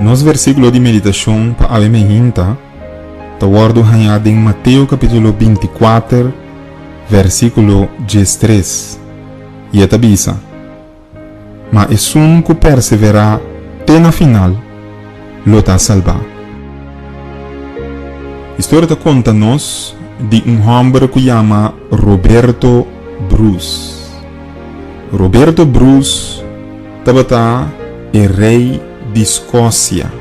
Nos versículo de meditação para a mehinta, está guardo em Mateus capítulo 24, versículo 13. E esta bisa, mas é um que perseverar até na final, lo está salvar. A história está conta-nos de homem que chama Roberto Bruce. Roberto Bruce estava rei de Escócia.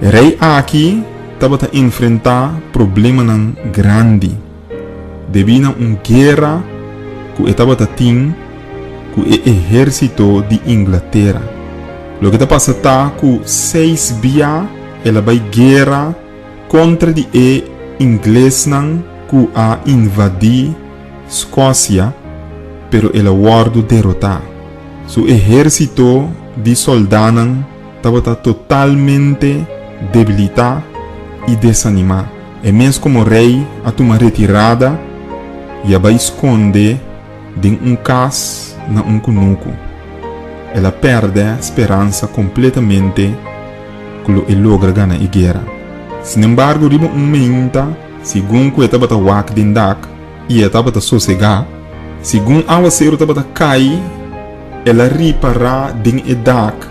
O rei aqui estava a enfrentar problema grande devido a uma guerra que estava tendo com o exército de Inglaterra. O que está passando com 6 dias, ela vai guerra contra o inglês que a invadir Escócia, pero ela guardo derrotar. Su exército de soldados estava totalmente debilitado e desanimado. E mesmo como rei, a tomar retirada e vai esconder de casa na cunuco. Ela perde a esperança completamente que ele logra ganhar a guerra. Sin embargo, riba momento, segundo que estava wak den dak e estava sossegar, segundo a ser estava cair, ela repara den dak,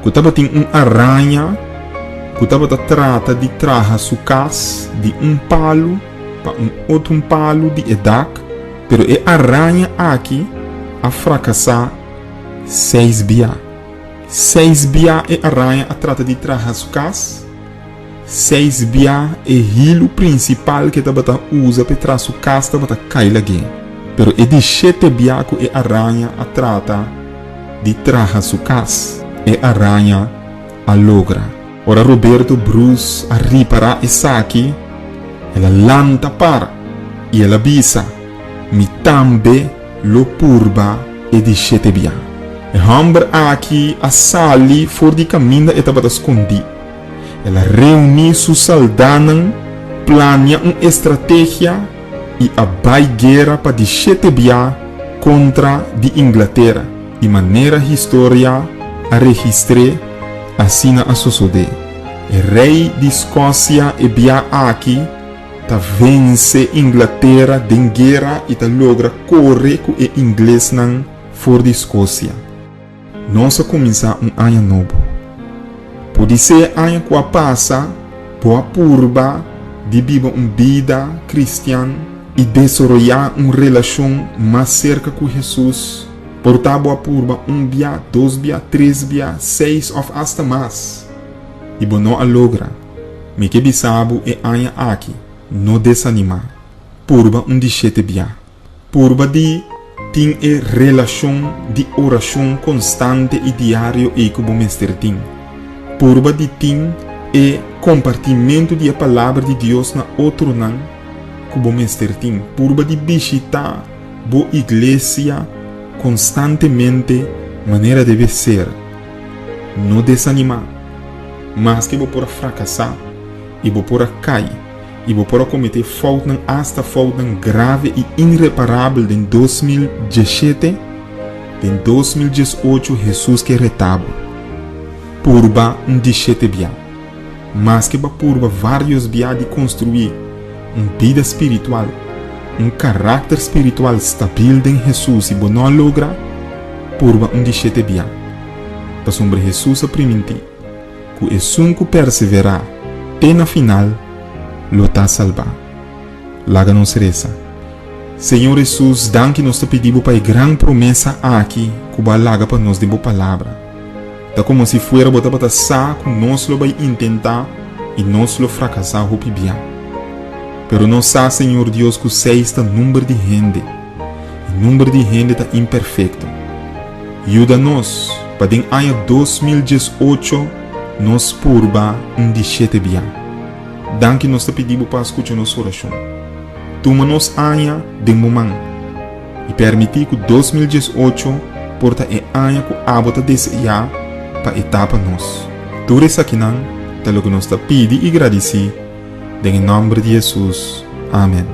que estava tem aranha, que estava trata de trazer sua casa de palo para outro palo de dak, pero a aranha aqui a fracassar 6 dias. 6 dias a aranha a trata de trazer sua casa. 6 dias é o hilo principal que estava usa para trazer sua casa estava cair alguém. Pero é de 7 dias que a aranha a trata de trazer sua casa. A aranha a logra. Ora Roberto Bruce a reparar essa aqui, ela lanta para e ela bisa, me tambe lo purba e de 7 dias. O homem aqui a sali for de caminho e estava escondido. Ela reuniu seus soldados, planeia uma estratégia e a guerra para de 7 dias contra de Inglaterra. De maneira história a registrar assim a suceder. O rei de Escócia e bia aqui ta vence Inglaterra de guerra e ta logra correr com o inglês fora de Escócia. Nós começar ano novo. Pode ser ano que passa, boa purba de viver uma vida cristã e desenvolver uma relação mais cerca com Jesus. Portar boa purba 1 dia, 2 dia, 3 dia, 6 ou até mais. E bom não a logra. Me que bisabo é ano aqui. Não desanimar. Purba de 7 dia. Purba de tem relação de oração constante e diário e que o mestre tem. Purba de tem compartimento de a palavra de Deus na outro nan que o mestre tem. Purba de visitar boa igreja constantemente, maneira deve ser. Não desanimar. Mas que vou por fracassar e vou por cair. E vou por cometer falta hasta falta grave e irreparável em 2017, em 2018 Jesus que retabo. Purba de 7 dia. Mas que purba vários dia de construir uma vida espiritual, um caráter espiritual estável em Jesus e bom não logra, purba de 7 dia. Para sobre Jesus a permitir que é sunco perseverar até na final, lo está salvar. Laga nos reza. Senhor Jesus, dan que nos te pedimos para a grande promessa aqui, que vai laga para nós de boa palavra. Tá como se fuera botar para saco, nós lo vai intentar e nós lo fracassar o pibia. Pero não sabe, Senhor Deus, que sei está número de gente. O número de gente está imperfeito. Ajuda-nos para em ano 2018 nos purba de 7 dias. Dan que nós te pedimos para escutar nossa oração. Toma-nos ano de momento e permitir que 2018 porta ano que a bota desejar para etapa nós. Tudo isso aqui não, é o que nós te pedimos e agradecemos. Em nome de Jesus. Amém.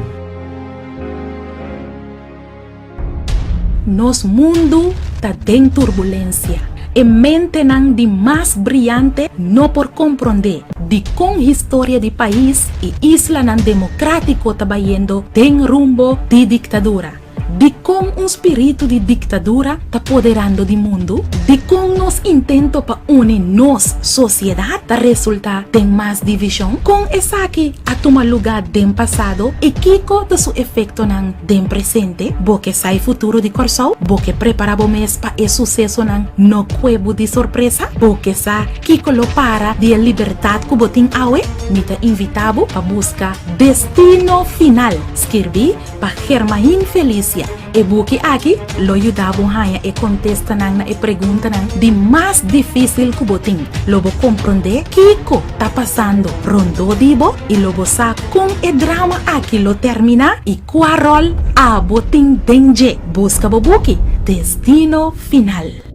Nosso mundo está em turbulência. e mente nang di más brillante no por comprender di con historia di país e isla nan democrático tabayendo ten rumbo di dictadura. Di con un spirito di dictadura ta poderando di mundo, di con nos intento pa une nos sociedad ta resulta ten más división, con esaki a tomar lugar den pasado e kiko de su efecto nan den presente, bo que sai futuro di corsao, bo que preparabo mes pa e suceso nan no cuevo di sorpresa, bo que sa kiko lo para di libertad kubotin awe, mita invitabo pa busca destino final, skirbi pa Germain Felicia. E buki aqui lo ayudabo haya e contesta nang na e pregunta nang di más difícil kuboting. Lobo comprende kiko ta pasando rondo dibo y lobo sa con e drama aqui lo termina y cuarol a boting denje busca bobuki destino final.